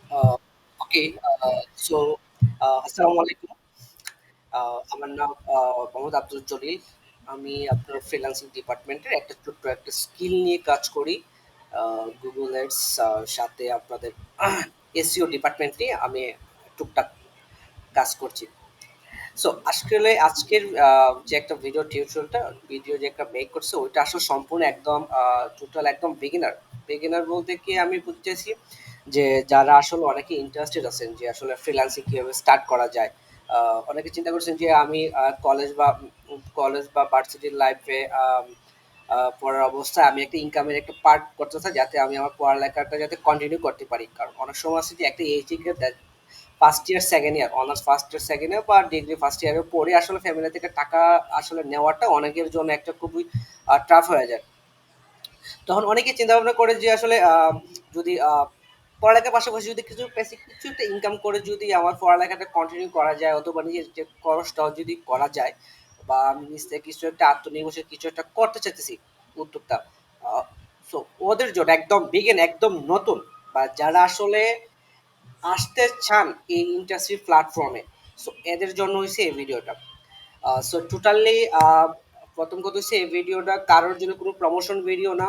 Uh, okay, so আসসালামু আলাইকুম। আমার নাম মোহাম্মদ আব্দুল জলিল। আমি আপনার ফ্রিল্যান্সিং ডিপার্টমেন্টের একটা ছোট্ট একটা স্কিল নিয়ে কাজ করি। গুগল এডস সাথে আপনাদের এসইও ডিপার্টমেন্ট নিয়ে আমি টুকটাক কাজ করছি। সো আসলে আজকের যে একটা ভিডিও যে একটা মেক করছে ওইটা আসলে সম্পূর্ণ একদম টোটাল একদম বিগিনার বলতে কি আমি বুঝতে চাইছি যে যারা আসলে অনেকে ইন্টারেস্টেড আছেন যে আসলে ফ্রিল্যান্সিং কিভাবে স্টার্ট করা যায়। অনেকে চিন্তা করছেন যে আমি কলেজ বা ভার্সিটির লাইফে পড়ার অবস্থায় আমি একটা ইনকামের একটা পার্ট করতে চাই যাতে আমি আমার পড়ালেখাটা যাতে কন্টিনিউ করতে পারি, কারণ অনেক সময় আছে যে একটা H first year second year honours first year second year বা ডিগ্রি ফার্স্ট ইয়ারের পরে আসলে ফ্যামিলি থেকে টাকা আসলে নেওয়াটা অনেকের জন্য একটা খুবই টাফ হয়ে যায়। তখন অনেকে চিন্তা ভাবনা করে যে আসলে যদি পড়ালেখার পাশাপাশি যদি কিছু বেসিক কিছু একটা ইনকাম করে যদি আমার পড়ালেখাটা কন্টিনিউ করা যায় অথবা নিজের যে খরচটাও যদি করা যায় বা আমি নিজ থেকে কিছু একটা আত্মনির্ভরশীল কিছু একটা করতে চাইতেছি উদ্যোক্তা। সো ওদের জন্য একদম বিগিন একদম নতুন বা যারা আসলে আসতে চান এই ইন্ডাস্ট্রি প্ল্যাটফর্মে, সো এদের জন্য হয়েছে এই ভিডিওটা। সো টোটালি প্রথম কথা হচ্ছে এই ভিডিওটা কারোর জন্য কোনো প্রমোশন ভিডিও না,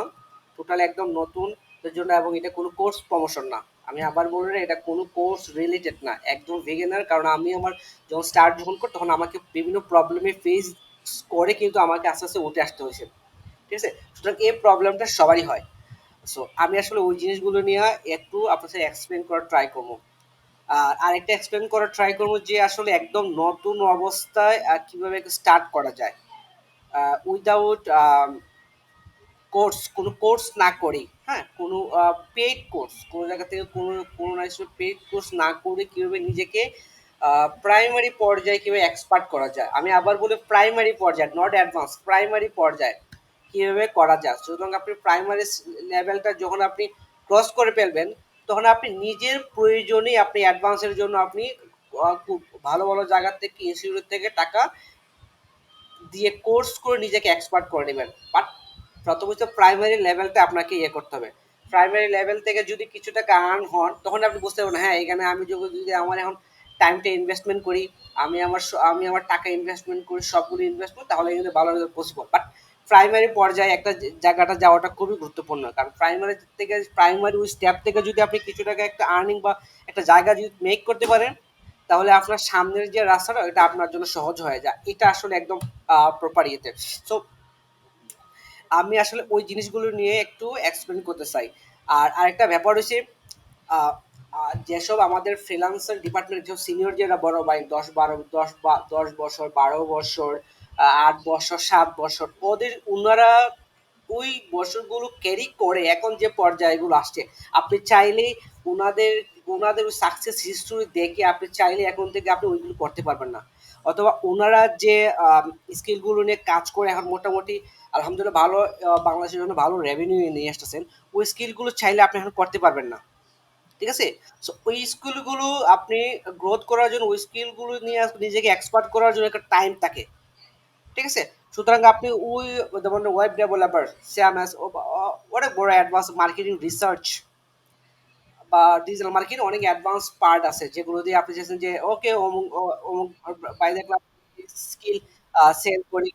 টোটাল একদম নতুন জন্য, এবং এটা কোনো কোর্স প্রমোশন না। আমি আবার বলি না, এটা কোনো কোর্স রিলেটেড না, একদম বিগিনার। কারণ আমি আমার যখন স্টার্ট করি তখন আমাকে বিভিন্ন প্রবলেমে ফেস করে কিন্তু আমাকে আস্তে আস্তে উঠে আসতে হয়েছে। ঠিক আছে, সুতরাং এই প্রবলেমটা সবারই হয়। সো আমি আসলে ওই জিনিসগুলো নিয়ে একটু আপনার সাথে এক্সপ্লেন করার ট্রাই করবো। আর আরেকটা এক্সপ্লেন করার ট্রাই করবো যে আসলে একদম নতুন অবস্থায় কিভাবে স্টার্ট করা যায় উইদাউট কোনো কোর্স না করেই, হ্যাঁ, কোনো পেইড কোর্স কোনো জায়গা থেকে কোনো না কিছু পেইড কোর্স না করে কীভাবে নিজেকে প্রাইমারি পর্যায়ে কীভাবে এক্সপার্ট করা যায়। আমি আবার বলি প্রাইমারি পর্যায়ে, নট অ্যাডভান্স, প্রাইমারি পর্যায়ে কীভাবে করা যায়। সুতরাং আপনি প্রাইমারি লেভেলটা যখন আপনি ক্রস করে ফেলবেন তখন আপনি নিজের প্রয়োজনেই আপনি অ্যাডভান্সের জন্য আপনি খুব ভালো ভালো জায়গা থেকে ইনস্টিটিউট থেকে টাকা দিয়ে কোর্স করে নিজেকে এক্সপার্ট করে নেবেন। বাট প্রথমত প্রাইমারি লেভেলটা আপনাকে ইয়ে করতে হবে। প্রাইমারি লেভেল থেকে যদি কিছু টাকা আর্ন হন তখন আপনি বুঝতে পারবেন হ্যাঁ এখানে আমি যদি আমার এখন টাইমটা ইনভেস্টমেন্ট করি, আমি আমার টাকা ইনভেস্টমেন্ট করি, সবগুলো ইনভেস্ট করি, তাহলে কিন্তু ভালো পসিবল। বাট প্রাইমারি পর্যায়ে একটা জায়গাটা যাওয়াটা খুবই গুরুত্বপূর্ণ, কারণ প্রাইমারি ওই স্টেপ থেকে যদি আপনি কিছু টাকা একটা আর্নিং বা একটা জায়গা যদি মেক করতে পারেন তাহলে আপনার সামনের যে রাস্তাটা এটা আপনার জন্য সহজ হয়ে যায়। এটা আসলে একদম প্রপার ইয়েতে। সো আমি আসলে ওই জিনিসগুলো নিয়ে একটু এক্সপ্লেন করতে চাই। আর আরেকটা ব্যাপার হচ্ছে যেসব আমাদের ফ্রিল্যান্সার ডিপার্টমেন্ট যেসব সিনিয়র যারা বড় ভাই 10 বছর 12 বছর 8 বছর 7 বছর ওনারা ওই বছরগুলো ক্যারি করে এখন যে পর্যায়গুলো আসছে, আপনি চাইলেই ওনাদের ওনাদের সাকসেস হিস্টোরি দেখে আপনি চাইলে এখন থেকে আপনি ওইগুলো করতে পারবেন না। অথবা ওনারা যে স্কিলগুলো নিয়ে কাজ করে এখন মোটামুটি আলহামদুলিল্লাহ ভালো, বাংলাদেশের জন্য ভালো রেভিনিউ নিয়ে আসতেছেন, ওই স্কিলগুলো চাইলে আপনি এখন করতে পারবেন না। ঠিক আছে? সো ওই স্কিলগুলো আপনি গ্রোথ করার জন্য ওই স্কিলগুলো নিয়ে নিজেকে এক্সপার্ট করার জন্য একটা টাইম থাকে। ঠিক আছে? সুতরাং আপনি ওই যেমন ওয়েব ডেভেলপার, সিএমএস অনেক বড় অ্যাডভান্স মার্কেটিং রিসার্চ বা ডিজিটাল মার্কেটিং অনেক অ্যাডভান্স পার্ট আছে যেগুলো দিয়ে আপনি চাইছেন যে ওকে অমুক অমুক বাই দেখলাম স্কিল সেল করি,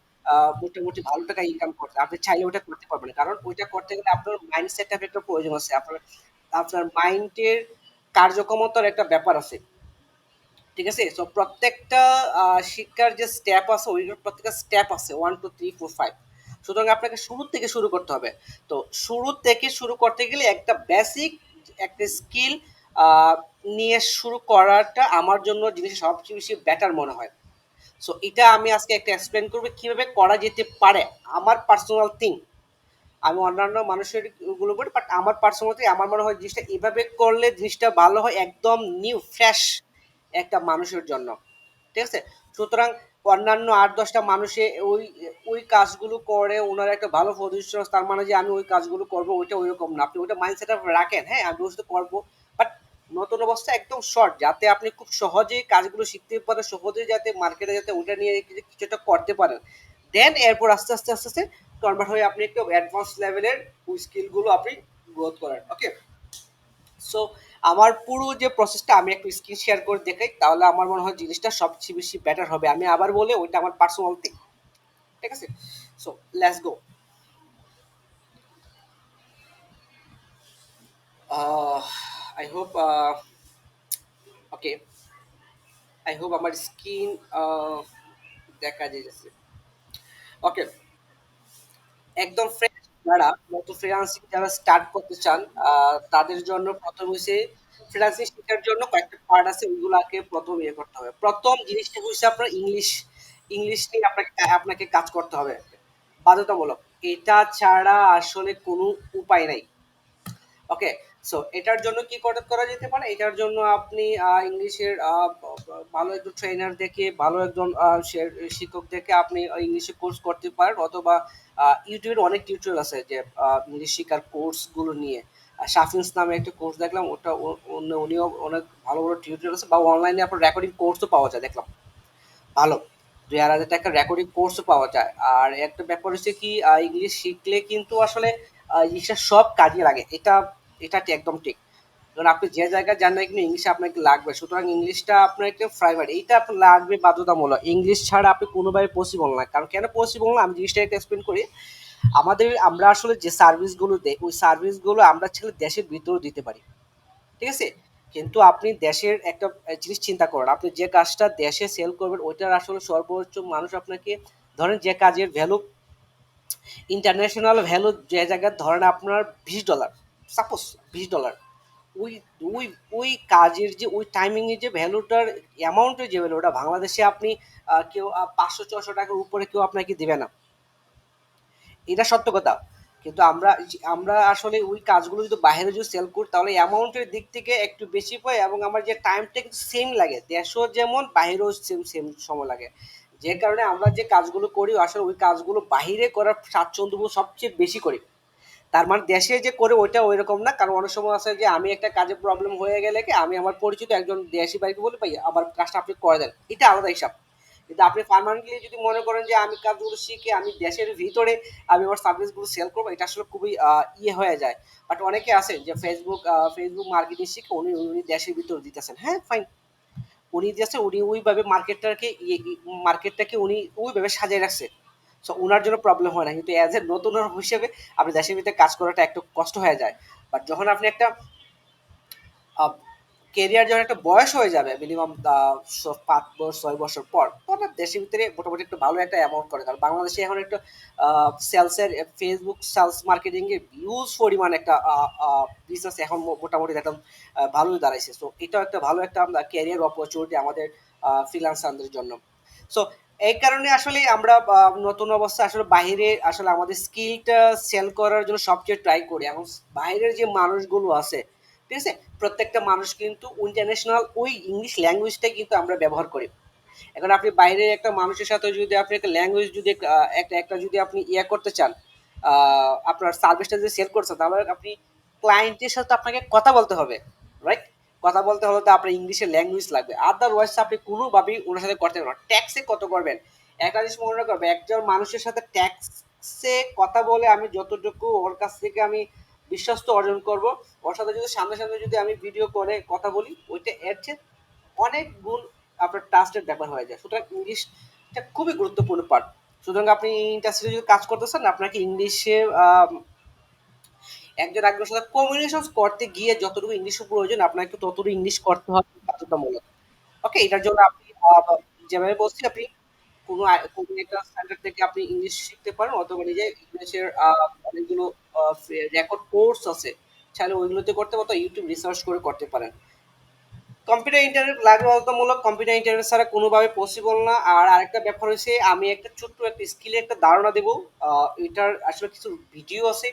মোটামুটি ভালো টাকা ইনকাম করতে আপনি চাইলে ওটা করতে পারবেন না। কারণ ওইটা করতে গেলে আপনার মাইন্ড সেট আপ একটা প্রয়োজন আছে। আপনার মাইন্ডের কার্যক্ষমতার একটা ব্যাপার আছে। ঠিক আছে? সো প্রত্যেকটা শিক্ষার যে স্টেপ আছে ওইগুলোর প্রত্যেকটা স্টেপ আছে 1 2 3 4 5। সুতরাং আপনাকে শুরু থেকে শুরু করতে হবে। তো শুরু থেকে শুরু করতে গেলে একটা বেসিক একটা স্কিল আ নিয়ে শুরু করাটা আমার জন্য জিনিসটা সবচেয়ে বেশি বেটার মনে হয়। সো এটা আমি আজকে একটা এক্সপ্লেইন করব কিভাবে করা যেতে পারে। আমার পার্সোনাল থিং। আমি অন্যান্য মানুষের গুলো বলি, বাট আমার পার্সোনালি আমার মনে হয় জিনিসটা এভাবে করলে জিনিসটা ভালো হয় একদম নিউ ফ্রেশ একটা মানুষের জন্য। ঠিক আছে? সুতরাং অন্যান্য ৮-১০টা মানুষে ওই ওই কাজগুলো করে ওনার একটা ভালো পজিশন, তার মানে যে আমি ওই কাজগুলো করব ওইটা ওইরকম না। আপনি ওইটা মাইন্ডসেট আপ রাখেন, হ্যাঁ আমি ওই সাথে করবো। বাট নতুন অবস্থা একদম শর্ট যাতে আপনি খুব সহজেই কাজগুলো শিখতে পারেন, সহজেই যাতে মার্কেটে যাতে ওইটা নিয়ে কিছু একটা করতে পারেন। দেন এরপর আস্তে আস্তে কনভার্ট হয়ে আপনি একটু অ্যাডভান্স লেভেলের ওই স্কিলগুলো আপনি গ্রোথ করেন। ওকে? সো আমার পুরো যে প্রসেসটা আমি একটু স্ক্রিন শেয়ার করে দেখাই, তাহলে আমার মনে হয় জিনিসটা সবচেয়ে বেশি বেটার হবে। আমি আবার বলে ওইটা আমার পার্সোনাল থিং, ঠিক আছে? So let's go. I hope okay, I hope আমার স্ক্রিন দেখা যাচ্ছে। ওকে, একদম ফ্রেশ যারা নতুন ফ্রিল্যান্সিং যারা স্টার্ট করতে চান, তাদের জন্য প্রথম হচ্ছে ফ্রিল্যান্সিং শেখার জন্য কয়েকটা পার্ট আছে, ওইগুলাকে প্রথম ইয়ে করতে হবে। প্রথম জিনিসটা হচ্ছে আপনার ইংলিশ। ইংলিশ নিয়ে আপনাকে আপনাকে কাজ করতে হবে বাধ্যতামূলক। এটা ছাড়া আসলে কোনো উপায় নাই। ওকে, সো এটার জন্য কি করা যেতে পারে? এটার জন্য আপনি ইংলিশের ভালো একজন ট্রেনার দেখে, ভালো একজন শিক্ষক দেখে আপনি ইংলিশে কোর্স করতে পারেন, অথবা ইউটিউবের অনেক টিউটোরিয়াল আছে যে ইংলিশ শেখার কোর্সগুলো নিয়ে। শাফিন্স নামে একটা কোর্স দেখলাম, ওটা উনিও অনেক ভালো ভালো টিউটোরিয়াল আছে, বা অনলাইনে আপনার রেকর্ডিং কোর্সও পাওয়া যায় দেখলাম, ভালো 2,000 টাকার রেকর্ডিং কোর্সও পাওয়া যায়। আর একটা ব্যাপার হচ্ছে কি, ইংলিশ শিখলে কিন্তু আসলে ইংলিশটা সব কাজে লাগে, এটা এটা একদম ঠিক। কারণ আপনি যে জায়গায় যান না কিন্তু ইংলিশ আপনাকে লাগবে, সুতরাং ইংলিশটা আপনার একটা প্রাইমারি, এইটা আপনার লাগবে বাধ্যতামূলক। ইংলিশ ছাড়া আপনি কোনোভাবে পসিবল না। কারণ কেন পসিবল না, আমি জিনিসটা একটা এক্সপ্লেন করি। আমরা আসলে যে সার্ভিসগুলো দেই, ওই সার্ভিসগুলো আমরা ছেলে দেশের ভিতরেও দিতে পারি, ঠিক আছে? কিন্তু আপনি দেশের একটা জিনিস চিন্তা করেন, আপনি যে কাজটা দেশে সেল করবেন ওইটার আসলে সর্বোচ্চ মানুষ আপনাকে, ধরেন যে কাজের ভ্যালু, ইন্টারন্যাশনাল ভ্যালু যে জায়গায় ধরেন আপনার $20, সাপোজ $20, ওই ওই ওই কাজের যে ওই টাইমিং এর যে ভ্যালুটার, অ্যামাউন্টের যে ভ্যালু, ওটা বাংলাদেশে আপনি কেউ 500-600 টাকার উপরে কেউ আপনাকে দিবে না, এটা সত্য কথা। কিন্তু আমরা আসলে ওই কাজগুলো যদি বাইরে যদি সেল করি, তাহলে অ্যামাউন্টের দিক থেকে একটু বেশি পাই, এবং আমার যে টাইমটা কিন্তু সেম লাগে, দেশও যেমন বাইরেও সেম সেম সময় লাগে। যে কারণে আমরা যে কাজগুলো করি আসলে ওই কাজগুলো বাহিরে করার স্বাচ্ছন্দ্য সবচেয়ে বেশি করি। তার মানে দেশে যে করে ওইটা ওই রকম না। কারণ অনেক সময় আছে যে আমি একটা কাজে প্রবলেম হয়ে গেলে কি আমি আমার পরিচিত একজন দেশি ভাইকে বলি, ভাই আমার কাজটা আপনি করে দেন, এটা আলাদা হিসাব। কিন্তু আপনি পার্মানেন্টলি যদি মনে করেন যে আমি কাজগুলো শিখে আমি দেশের ভিতরে আমি আমার সার্ভিসগুলো সেল করবো, এটা আসলে খুবই ইয়ে হয়ে যায়। বাট অনেকে আছেন যে ফেসবুক মার্কেটিং শিখে উনি উনি দেশের ভিতরে দিতেছেন, হ্যাঁ ফাইন। উনি দিয়েছে, উনি ওইভাবে মার্কেটটাকে উনি ওইভাবে সাজিয়ে রাখছে। সো উনার জন্য প্রবলেম হয় না। কিন্তু অ্যাজ এ নতুন হিসেবে আপনি দেশের ভিতরে কাজ করাটা একটু কষ্ট হয়ে যায়। বাট যখন আপনি একটা কেরিয়ার যখন একটা বয়স হয়ে যাবে মিনিমাম 5 বছর 6 বছর পর, তো আপনার দেশের ভিতরে মোটামুটি একটু ভালো একটা অ্যামাউন্ট করে। কারণ বাংলাদেশে এখন একটা সেলসের, ফেসবুক সেলস মার্কেটিং এর হিউজ পরিমাণ একটা বিজনেস এখন মোটামুটি দেখলাম ভালোই দাঁড়াইছে। সো এটাও একটা ভালো একটা ক্যারিয়ার অপরচুনিটি আমাদের ফ্রিল্যান্সারদের জন্য। সো এই কারণে আসলে আমরা নতুন অবস্থায় আসলে বাইরে আসলে আমাদের স্কিলটা সেল করার জন্য সবচেয়ে ট্রাই করি। এখন বাইরের যে মানুষগুলো আছে, ঠিক আছে? প্রত্যেকটা মানুষ কিন্তু ইন্টারন্যাশনাল ওই ইংলিশ ল্যাঙ্গুয়েজটাই কিন্তু আমরা ব্যবহার করি। এখন আপনি বাইরে একটা মানুষের সাথে যদি আপনি একটা ল্যাঙ্গুয়েজ যদি একটা যদি আপনি ইয়ে করতে চান, আপনার সার্ভিসটা যদি সেল করছেন, তাহলে আপনি ক্লায়েন্টের সাথে আপনাকে কথা বলতে হবে, রাইট? কথা বলতে হলে তো আপনার ইংলিশের ল্যাঙ্গুয়েজ লাগবে, আদারওয়াইজ আপনি কোনোভাবেই ওনার সাথে করতে পারবেন না। ট্যাক্সে কত করবেন? একটা জিনিস মনে রাখবে, একজন মানুষের সাথে ট্যাক্সে কথা বলে আমি যতটুকু ওর কাছ থেকে আমি বিশ্বস্ত অর্জন করব, ওর সাথে যদি সামনে সামনে যদি আমি ভিডিও করে কথা বলি, ওইটা এর চেয়ে অনেক গুণ আপনার ট্রাস্টের ব্যাপার হয়ে যায়। সুতরাং ইংলিশটা খুবই গুরুত্বপূর্ণ পার্ট। সুতরাং আপনি ইন্ডাস্ট্রিতে যদি কাজ করতেছেন, আপনাকে ইংলিশে একজন আরেকজনের সাথে কমিউনিকেশন করতে গিয়ে যতটুকু ইংলিশ প্রয়োজন আপনাকে ততটুকু ইংলিশ করতে হবে বাধ্যতামূলক। ওকে, এটার জন্য আপনি যেভাবে বলছি, আপনি কোনো একটা সেন্টার থেকে আপনি ইংলিশ শিখতে পারেন, অথবা নিজে ইংলিশের অনেকগুলো রেকর্ড কোর্স আছে, চাইলে ওইগুলোতে করতে পারেন, অথবা ইউটিউব রিসার্চ করে করতে পারেন। কম্পিউটার ইন্টারনেট লাগবে বাধ্যতামূলক, কম্পিউটার ইন্টারনেট ছাড়া কোনোভাবে পসিবল না। আর আরেকটা ব্যাপার হচ্ছে, আমি একটা ছোট্ট একটা স্কিলে একটা ধারণা দেবো। এটার আসলে কিছু ভিডিও আছে,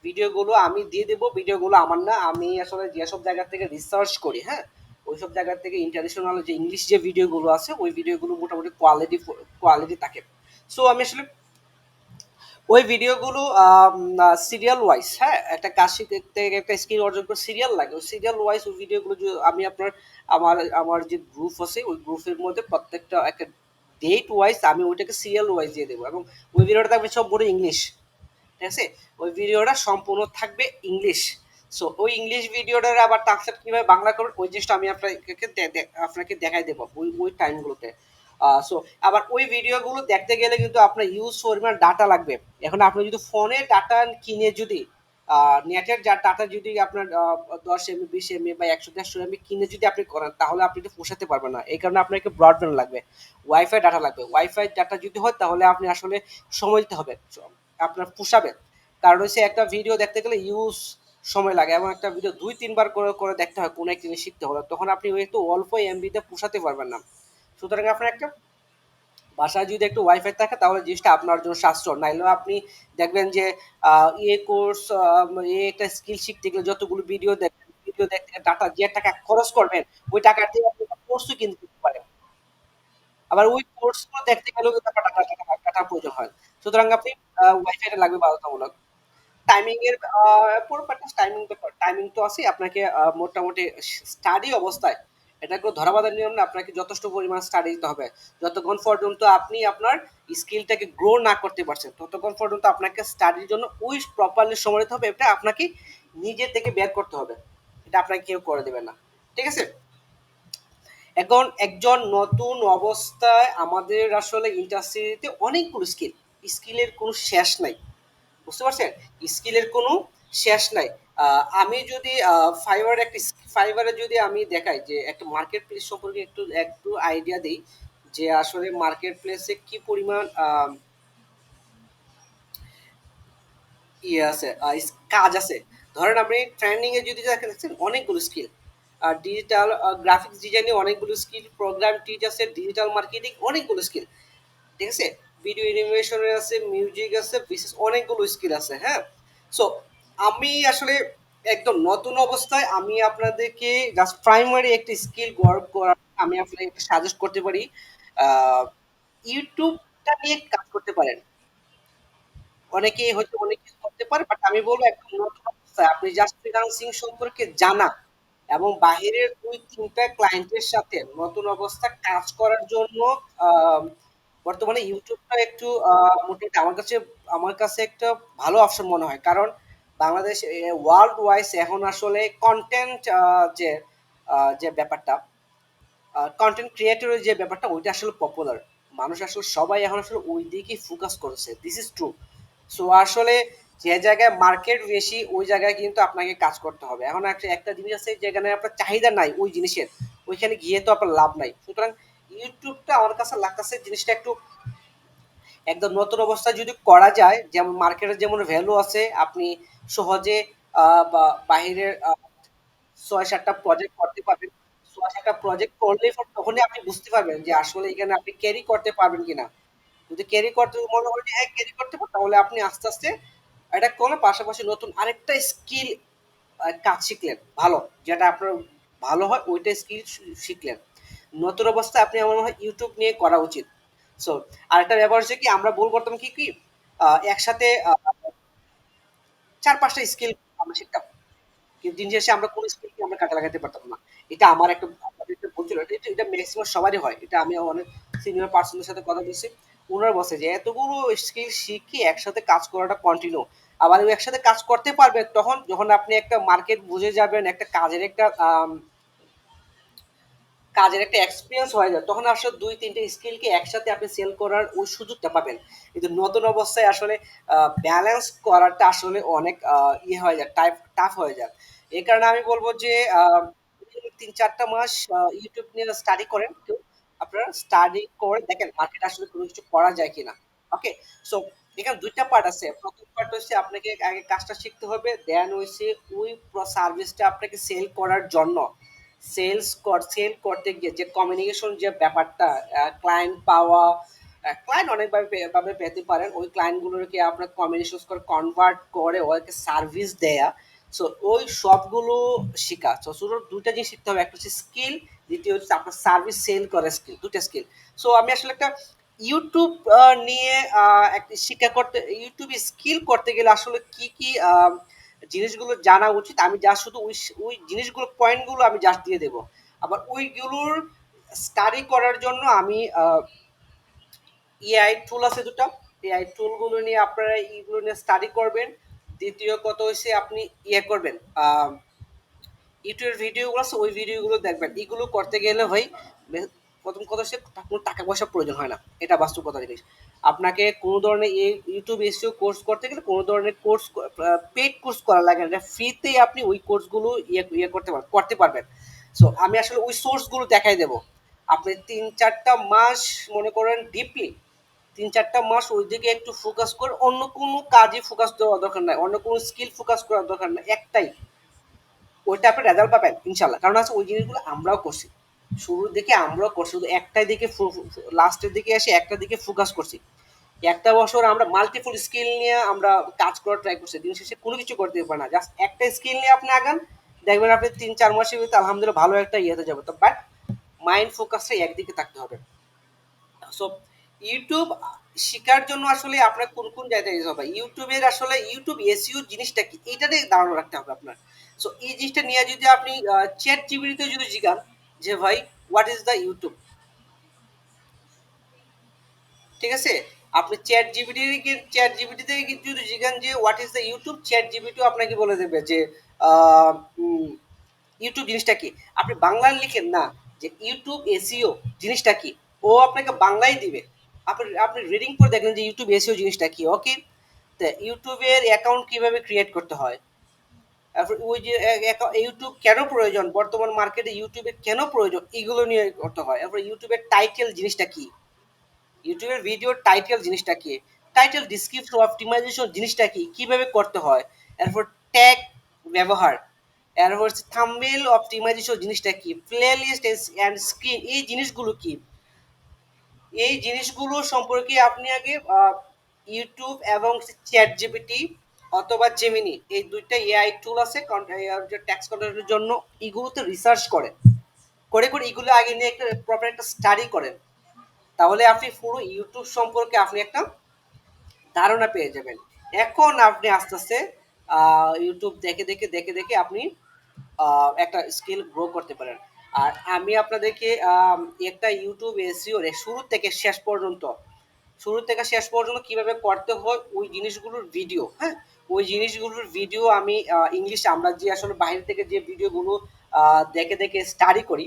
ভিডিওগুলো আমি দিয়ে দেবো। ভিডিওগুলো আমার না, আমি আসলে যেসব জায়গা থেকে রিসার্চ করি, হ্যাঁ, ওইসব জায়গা থেকে ইন্টারন্যাশনাল যে ইংলিশ যে ভিডিওগুলো আছে, ওই ভিডিওগুলো মোটামুটি কোয়ালিটি থাকে। সো আমি আসলে ওই ভিডিওগুলো সিরিয়াল ওয়াইজ, হ্যাঁ, একটা কাজ শিখতে একটা স্কিল অর্জন করে সিরিয়াল লাগে, ওই সিরিয়াল ওয়াইজ ওই ভিডিওগুলো আমি আপনার আমার আমার যে গ্রুপ আছে ওই গ্রুপের মধ্যে প্রত্যেকটা একটা ডেট ওয়াইজ আমি ওইটাকে সিরিয়াল ওয়াইজ দিয়ে দেবো, এবং ওই ভিডিওটা থাকবে সব বড় ইংলিশ, ঠিক আছে? ওই ভিডিওটা সম্পূর্ণ থাকবে ইংলিশ। সো ওই ইংলিশ ভিডিওটার আবার ট্রান্সলেট কিভাবে বাংলা করবেন ওই জিনিসটা আমি আপনাকে দেখাই দেবো ওই ওই টাইমগুলোতে। সো আবার ওই ভিডিওগুলো দেখতে গেলে কিন্তু আপনার ইউজ পরিমাণ ডাটা লাগবে। এখন আপনি যদি ফোনে ডাটা কিনে যদি নেটের যা ডাটা যদি আপনার 10 MB 20 MB বা 100 150 MB কিনে যদি আপনি করেন তাহলে আপনি এটা পোষাতে পারবেন না। এই কারণে আপনাকে ব্রডব্যান্ড লাগবে, ওয়াইফাই ডাটা লাগবে। ওয়াইফাই ডাটা যদি হয় তাহলে আপনি আসলে সময় দিতে হবে, আপনার পোষাবে। কারণ হচ্ছে একটা ভিডিও দেখতে গেলে ইউজ সময় লাগে এবং একটা ভিডিও 2 3 বার করে করে দেখতে হয় কোনো একটা জিনিস শিখতে হলে, তখন আপনি ওই একটু অল্প এমবিতে পোষাতে পারবেন না। সুতরাং আপনার একটা বাসায় যদি একটু ওয়াইফাই থাকে তাহলে জিনিসটা আপনার জন্য সাশ্রয়। নাইলেও আপনি দেখবেন যে ইয়ে কোর্স একটা স্কিল শিখতে গেলে যতগুলো ভিডিও দেখতে ডাটা যে টাকা খরচ করবেন ওই টাকা দিয়ে আপনি কোর্সও কিনতে পারেন। আবার ওই কোর্সগুলো দেখতে গেলেও কিন্তু আপনার টাকার প্রয়োজন হয়। সুতরাং আপনি ওয়াইফাইটা লাগবে বাধ্যতামূলক। টাইমিং এর পুরো প্র্যাকটিস ব্যাপার। টাইমিং তো আছেই। আপনাকে মোটামুটি স্টাডি অবস্থায় এটা কোনো ধরা বাঁধা নিয়ম না। আপনাকে যথেষ্ট পরিমাণ স্টাডি দিতে হবে। যতক্ষণ পর্যন্ত আপনি আপনার স্কিলটাকে গ্রো না করতে পারছেন, ততক্ষণ পর্যন্ত আপনাকে স্টাডির জন্য ওই প্রপারলি সময় দিতে হবে। এটা আপনাকে নিজে থেকে বের করতে হবে। এটা আপনাকে কেউ করে দেবে না। ঠিক আছে? এখন একজন নতুন অবস্থায় আমাদের আসলে ইন্ডাস্ট্রিতে অনেকগুলো স্কিলের কোনো শেষ নাই। বুঝতে পারছেন? স্কিলের কোনো শেষ নাই। আমি যদি ফাইবারে যদি আমি দেখাই যে একটা মার্কেট প্লেস সম্পর্কে একটু একটু আইডিয়া দিই যে আসলে মার্কেট প্লেসে কি পরিমাণ ইয়ে আছে, কাজ আছে। ধরেন আপনি ট্রেন্ডিং এ যদি দেখেন অনেকগুলো স্কিল, ডিজিটাল গ্রাফিক্স ডিজাইনে অনেকগুলো স্কিল, প্রোগ্রাম টিচ আছে, ডিজিটাল মার্কেটিং অনেকগুলো স্কিল। ঠিক আছে? ভিডিও অ্যানিমেশনের আছে, মিউজিক আছে, বিশেষ অনেকগুলো স্কিল আছে, হ্যাঁ? সো আমি আসলে একদম নতুন অবস্থায় আমি আপনাদেরকে জাস্ট প্রাইমারি একটা স্কিল ওয়ার্ক করা আমি আপনাকে সাজেস্ট করতে পারি। আহ, ইউটিউবটা নিয়ে কাজ করতে পারেন। অনেকেই হয়তো অনেক কিছু করতে পারে, বাট আমি বলবো একদম নতুন অবস্থায় আপনি জাস্ট ফ্রিল্যান্সিং সম্পর্কে জানা এবং বাহিরের 2 3টা ক্লায়েন্টের সাথে নতুন অবস্থা কাজ করার জন্য আহ, বর্তমানে ইউটিউবটা একটু মোটামুটি আমার কাছে একটা ভালো অপশন মনে হয়। কারণ বাংলাদেশ ওয়ার্ল্ড ওয়াইজ এখন আসলে কন্টেন্ট যে যে ব্যাপারটা, কন্টেন্ট ক্রিয়েটরের যে ব্যাপারটা ওইটা আসলে পপুলার। মানুষ আসলে সবাই এখন আসলে ওই দিকেই ফোকাস করেছে, দিস ইজ ট্রু। সো আসলে যে জায়গায় মার্কেট বেশি ওই জায়গায় কিন্তু আপনাকে কাজ করতে হবে। এখন একটা একটা জিনিস আছে যেখানে আপনার চাহিদা নাই ওই জিনিসের, ওইখানে গিয়ে তো আপনার লাভ নাই। সুতরাং ইউটিউবটা আমার কাছে লাগতেছে জিনিসটা একটু একদম নতুন অবস্থায় যদি করা যায়, যেমন মার্কেটের যেমন ভ্যালু আছে, আপনি সহজে বাহিরের 6 7টা প্রজেক্ট করতে পারবেন। 6 7টা প্রজেক্ট করলেই তখনই আপনি বুঝতে পারবেন যে আসলে এখানে আপনি ক্যারি করতে পারবেন কিনা। যদি ক্যারি করতে মনে হয় যে হ্যাঁ ক্যারি করতে পারবো তাহলে আপনি আস্তে আস্তে এটা করলে পাশাপাশি নতুন আরেকটা স্কিল কাজ শিখলেন ভালো, যেটা আপনার ভালো হয় ওইটা স্কিল শিখলেন। নতুন অবস্থায় আপনি আমার মনে হয় ইউটিউব নিয়ে করা উচিত। সো আরেকটা ব্যাপার হচ্ছে কি আমরা ভুল করতাম কি কি একসাথে 4 5টা স্কিল আমরা শিখতাম, কিন্তু দিন শেষে আমরা কোন স্কিলকে আমরা কাজে লাগাতে পারতাম না। এটা আমার একটা আপনাদেরকে বলছিল, এটা ম্যাক্সিমাম সবারই হয়। এটা আমি অনেক সিনিয়র পার্সনের সাথে কথা বলছি, ওনারা বলছে যে এতগুলো স্কিল শিখে একসাথে কাজ করাটা কন্টিনিউ। আবার ওই একসাথে কাজ করতে পারবে তখন যখন আপনি একটা মার্কেট বুঝে যাবেন, একটা কাজের একটা এক্সপিরিয়েন্স হয়ে যায়, তখন আসলে 2 3টে স্কিলকে একসাথে আপনি সেল করার ওই সুযোগটা পাবেন। কিন্তু নতুন অবস্থায় আসলে ব্যালেন্স করাটা আসলে অনেক ইয়ে হয়ে যায়, টাফ হয়ে যায়। এই কারণে আমি বলবো যে 3 4টা মাস ইউটিউব নিয়ে স্টাডি করেন কেউ, আপনারা স্টাডি করে দেখেন মার্কেট আসলে কোনো কিছু করা যায় কিনা। ওকে? সো এখানে 2টা পার্ট আছে। প্রথম পার্ট হচ্ছে আপনাকে আগে কাজটা শিখতে হবে, দেন হচ্ছে ওই সার্ভিসটা আপনাকে সেল করার জন্য সেল করতে গিয়ে যে কমিউনিকেশন যে ব্যাপারটা, ক্লায়েন্ট পাওয়া, ক্লায়েন্ট অনেকভাবে ভাবে পেতে পারেন। ওই ক্লায়েন্টগুলোকে আপনার কমিউনিকেশন করে কনভার্ট করে ওদেরকে সার্ভিস দেয়া। সো ওই সবগুলো শেখা। সো শুধু 2টা জিনিস শিখতে হবে, একটা হচ্ছে স্কিল, দ্বিতীয় হচ্ছে আপনার সার্ভিস সেল করার স্কিল, 2টা স্কিল। সো আমি আসলে একটা ইউটিউব নিয়ে একটা শিক্ষা করতে, ইউটিউব স্কিল করতে গেলে আসলে কি কি জিনিসগুলো জানা উচিত আমি যা শুধু ওই জিনিসগুলো পয়েন্টগুলো আমি জাস্ট দিয়ে দেবো। আবার ওইগুলোর স্টাডি করার জন্য আমি এআই টুল আছে 2টা, এআই টুলগুলো নিয়ে আপনারা এইগুলো নিয়ে স্টাডি করবেন। দ্বিতীয় কথা হচ্ছে আপনি করবেন, ইউটিউবের ভিডিওগুলো আছে ওই ভিডিওগুলো দেখবেন। এগুলো করতে গেলে ভাই প্রথম কথা হচ্ছে কোনো টাকা পয়সা প্রয়োজন হয় না, এটা বাস্তব কথা জিনিস। আপনাকে কোনো ধরনের এই ইউটিউব এসইও কোর্স করতে গেলে কোনো ধরনের কোর্স, পেইড কোর্স করা লাগে না, এটা ফ্রিতেই আপনি ওই কোর্সগুলো করতে পারবেন। সো আমি আসলে ওই সোর্সগুলো দেখাই দেবো। আপনি 3-4টা মাস মনে করেন ডিপলি 3-4টা মাস ওই দিকে একটু ফোকাস করে অন্য কোনো কাজে ফোকাস দেওয়া দরকার নাই, অন্য কোনো স্কিল ফোকাস করার দরকার নাই, একটাই, ওইটা আপনি রেজাল্ট পাবেন ইনশাল্লাহ। কারণ আছে ওই জিনিসগুলো আমরাও করছি, শুরুর দিকে আমরাও করছি, শুধু একটাই দিকে লাস্টের দিকে এসে একটা দিকে ফোকাস করছি। একটা বছর আমরা মাল্টিপল স্কিল নিয়ে আমরা কাজ করার ট্রাই করছি, দিন শেষে কোনো কিছু করতে পারে না, জাস্ট একটা স্কিল নিয়ে আপনি আগান, দেখবেন আপনি 3-4 মাসের ভিতরে আলহামদুলিল্লাহ ভালো একটা ইয়েতে যাবে। তো বাট মাইন্ড ফোকাসটা একদিকে থাকতে হবে। সো ইউটিউব শেখার জন্য আসলে আপনার কোন কোন জায়গায় যেতে হবে, ইউটিউবের আসলে ইউটিউব এসইও জিনিসটা কি এইটা নিয়ে ধারণা রাখতে হবে আপনার। সো এই জিনিসটা নিয়ে যদি আপনি চ্যাট জিপিটিতে যদি জিজ্ঞান যে ভাই হোয়াট ইজ দ্য ইউটিউব, ঠিক আছে, আপনি চ্যাট জিপিটিতে যদি জিজ্ঞান যে what is the YouTube, chat জিপিটিও আপনাকে বলে দেবে যে আহ, উম, ইউটিউব জিনিসটা কি। আপনি বাংলায় লিখেন না যে ইউটিউব এসইও জিনিসটা কি, ও আপনাকে বাংলায় দিবে। আপনি আপনি রিডিং করে দেখেন যে ইউটিউব এসইও জিনিসটা কি। ওকে, তো ইউটিউবের অ্যাকাউন্ট কিভাবে ক্রিয়েট করতে হয়, তারপর ওই যে ইউটিউব কেন প্রয়োজন, বর্তমান মার্কেটে ইউটিউবে কেন প্রয়োজন, এগুলো নিয়ে করতে হয়। তারপর ইউটিউবের টাইটেল জিনিসটা কি, ইউটিউবের ভিডিওর টাইটেল জিনিসটা কি, টাইটেল ডিসক্রিপশন অপটিমাইজেশন জিনিসটা কি, কিভাবে করতে হয়, এরপর ট্যাগ ব্যবহার, এরপর হচ্ছে থাম্বনেল অপটিমাইজেশন জিনিসটা কি, প্লেলিস্ট এন্ড স্ক্রিন এই জিনিসগুলো কি, এই জিনিসগুলো সম্পর্কে আপনি আগে ইউটিউব এবং চ্যাট জিপিটি অথবা জেমিনি এই দুইটা এআই টুল আছে ট্যাক্স কন্টেন্টের জন্য, এগুলোতে রিসার্চ করেন, করে করে এগুলো আগে নিয়ে একটা প্রপার একটা স্টাডি করেন, তাহলে আপনি পুরো ইউটিউব সম্পর্কে আপনি একটা ধারণা পেয়ে যাবেন। এখন আপনি আস্তে আস্তে ইউটিউব দেখে আপনি একটা স্কিল গ্রো করতে পারেন। আর আমি আপনাদেরকে একটা ইউটিউব এসইও শুরু থেকে শেষ পর্যন্ত কিভাবে করতে হয় ওই জিনিসগুলোর ভিডিও, হ্যাঁ, ওই জিনিসগুলোর ভিডিও আমি ইংলিশে, আমরা যে আসলে বাইরে থেকে যে ভিডিওগুলো দেখে স্টাডি করি,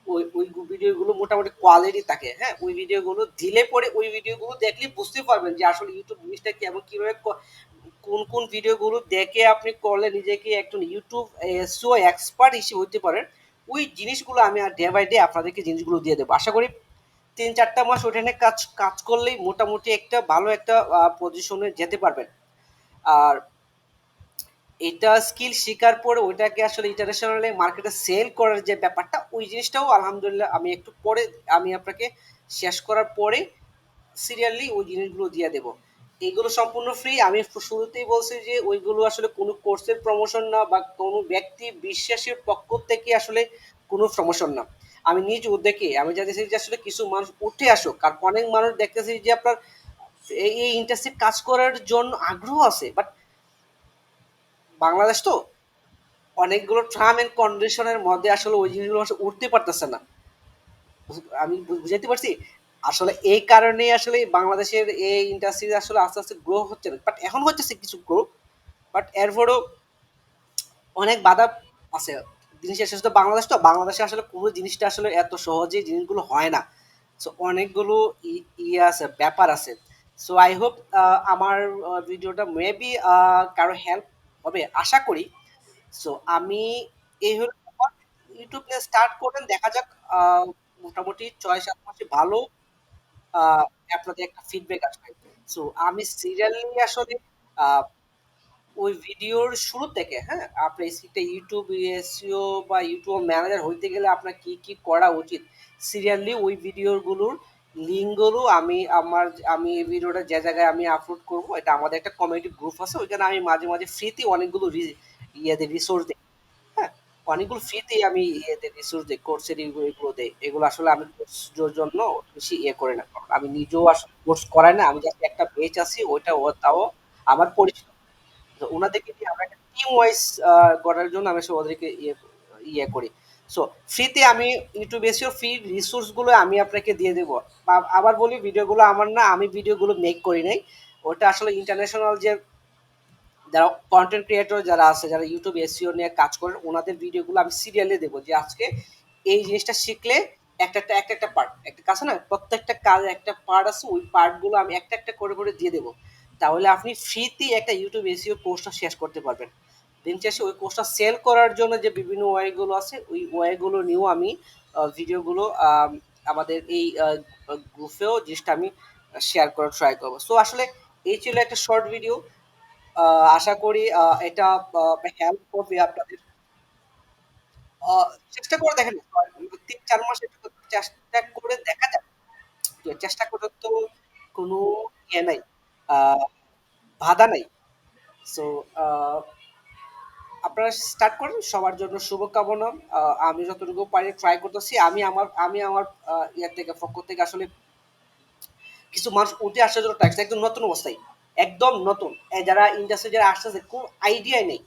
ওই ভিডিওগুলো মোটামুটি কোয়ালিটি থাকে, হ্যাঁ, ওই ভিডিওগুলো দিলে পরে ওই ভিডিওগুলো দেখলে বুঝতে পারবেন যে আসলে ইউটিউব জিনিসটা কি এবং কিভাবে কোন কোন ভিডিওগুলো দেখে আপনি করলে নিজেকে একজন ইউটিউব এসইও এক্সপার্ট হিসেবে হতে পারেন। ওই জিনিসগুলো আমি আর ডে বাই ডে আপনাদেরকে জিনিসগুলো দিয়ে দেবো। আশা করি 3-4টা মাস ওটা নিয়ে কাজ কাজ করলেই মোটামুটি একটা ভালো একটা পজিশনে যেতে পারবেন। আর এটা স্কিল শেখার পরে ওইটাকে আসলে ইন্টারন্যাশনাল মার্কেটে সেল করার যে ব্যাপারটা, ওই জিনিসটাও আলহামদুলিল্লাহ আমি একটু পরে আমি আপনাকে শেষ করার পরে সিরিয়ালি ওই জিনিসগুলো দিয়ে দেবো। এইগুলো সম্পূর্ণ ফ্রি। আমি শুরুতেই বলছি যে ওইগুলো আসলে কোনো কোর্সের প্রমোশন না বা কোনো ব্যক্তি বিশ্বাসের পক্ষ থেকে আসলে কোনো প্রমোশন না। আমি নিজ উদ্যোগে আমি চাইতেছি যে আসলে কিছু মানুষ উঠে আসুক, কারণ অনেক মানুষ দেখতেছি যে আপনার এই ইন্ডাস্ট্রি কাজ করার জন্য আগ্রহ আছে, বাট বাংলাদেশ তো অনেকগুলো টার্ম এন্ড কন্ডিশনের মধ্যে আসলে ওই জিনিসগুলো আসলে উঠতে পারতেছে না। আমি বুঝাইতে পারছি, আসলে এই কারণেই আসলে বাংলাদেশের এই ইন্ডাস্ট্রি আসলে আস্তে আস্তে গ্রো হচ্ছে না, বাট এখন হচ্ছে কিছু গ্রো, বাট এরপরও অনেক বাধা আছে। জিনিস শেষ তো বাংলাদেশ, তো বাংলাদেশে আসলে কোনো জিনিসটা আসলে এত সহজে জিনিসগুলো হয় না। সো অনেকগুলো ইয়ে আছে, ব্যাপার আছে। সো আই হোপ আমার ভিডিওটা মেবি কারো হেল্প হবে আশা করি। সো আমি এই হলো ইউটিউব নিয়ে স্টার্ট করবেন, দেখা যাক মোটামুটি 6-7 মাসে ভালো আপনাদের একটা ফিডব্যাক আসবে। সো আমি সিরিয়ালি আসলে আহ, ওই ভিডিওর শুরু থেকে, হ্যাঁ, আপনার স্ক্রিপ্টে ইউটিউব এসইও বা ইউটিউব ম্যানেজার হইতে গেলে আপনার কি কি করা উচিত, সিরিয়ালি ওই ভিডিওগুলোর লিঙ্কগুলো আমি এই ভিডিওটা যে জায়গায় আমি আপলোড করব, এটা আমাদের একটা কমিউনিটি গ্রুপ আছে, ওইখানে আমি মাঝে মাঝে ফ্রিতে অনেকগুলো রিসোর্স দিই। হ্যাঁ, অনেকগুলো ফ্রিতে আমি রিসোর্স দিই, কোর্সের এগুলো দেই, এগুলো আসলে আমি কোর্সের জন্য বেশি করি না, কারণ আমি নিজেও আসলে কোর্স করাই না, আমি জাস্ট একটা বেচ আছি ওইটা, ও তাও আমার পরিচিত। তো ওনাদেরকে দিয়ে আমরা একটা টিম ওয়াইজ করার জন্য আমি আসলে ওদেরকে করি। সো ফ্রিতে আমি ইউটিউব এসেও ফ্রি রিসোর্স গুলো আমি আপনাকে দিয়ে দেবো। আবার বলি ভিডিওগুলো আমার না, আমি ভিডিওগুলো মেক করি নাই, ওটা আসলে ইন্টারন্যাশনাল যে যারা কন্টেন্ট ক্রিয়েটর যারা আছে, যারা ইউটিউব এসইও নিয়ে কাজ করেন, ওনাদের ভিডিওগুলো আমি সিরিয়ালে দেবো যে আজকে এই জিনিসটা শিখলে একটা পার্ট, একটা কাজ আছে না, প্রত্যেকটা কাজের একটা পার্ট আছে, ওই পার্টগুলো আমি একটা করে দিয়ে দেবো। তাহলে আপনি ফ্রিতেই একটা ইউটিউব এসইও কোর্সটা শেষ করতে পারবেন। দিন শেষে ওই কোর্সটা সেল করার জন্য যে বিভিন্ন ওয়েগুলো আছে, ওই ওয়েগুলো নিয়েও আমি ভিডিওগুলো আমাদের এই গ্রুপেও জিনিসটা আমি শেয়ার করার ট্রাই করবো। সো আসলে এই ছিল একটা শর্ট ভিডিও। আশা করি এটা হেল্প করবে আপনাদের। চেষ্টা করে দেখেন, ৩-৪ মাস একটু চেষ্টা করে দেখা যাক। চেষ্টা করে তো কোনো ইয়ে নাই, আ বাধা নাই। সো আ আপনারা স্টার্ট করেন। সবার জন্য শুভকামনা। আমি যতটুকু পারি ট্রাই করতেছি। আমি আমার ইয়ে থেকে পক্ষ থেকে আসলে কিছু মানুষ উঠে আসার জন্য ট্রাই করছে একদম নতুন অবস্থায়। একদম নতুন। যারা ইন্ডাস্ট্রি যারা আসতেছে কোনো আইডিয়াই নেই।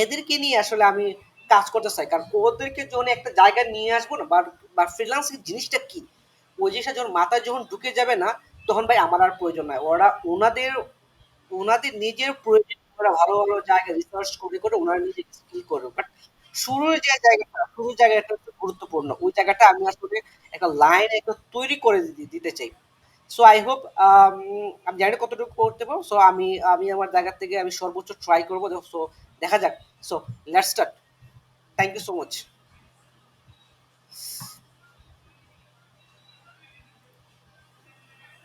এদেরকে নিয়ে আসলে আমি কাজ করতে চাই। কারণ ওদেরকে যখন একটা জায়গায় নিয়ে আসবো না, বা ফ্রিল্যান্সিং জিনিসটা কি? ওই জিনিসটা যখন মাথায় যখন ঢুকে যাবে না, তখন ভাই আমার আর প্রয়োজন নাই। ওরা ওনাদের নিজের প্রয়োজন, ওরা ভালো, ভালো জায়গায় রিসার্চ করে ওনারা নিজে স্কিল করবে। বাট শুরুর জায়গাটা হচ্ছে গুরুত্বপূর্ণ। ওই জায়গাটা আমি আসলে একটা লাইন একটা তৈরি করে দিতে চাই। সো আই হোপ, আমি জানি না কতটুকু করতে পারবো। সো আমি আমার জায়গা থেকে আমি সর্বোচ্চ ট্রাই করবো। সো দেখা যাক। So let's start. Thank you so much.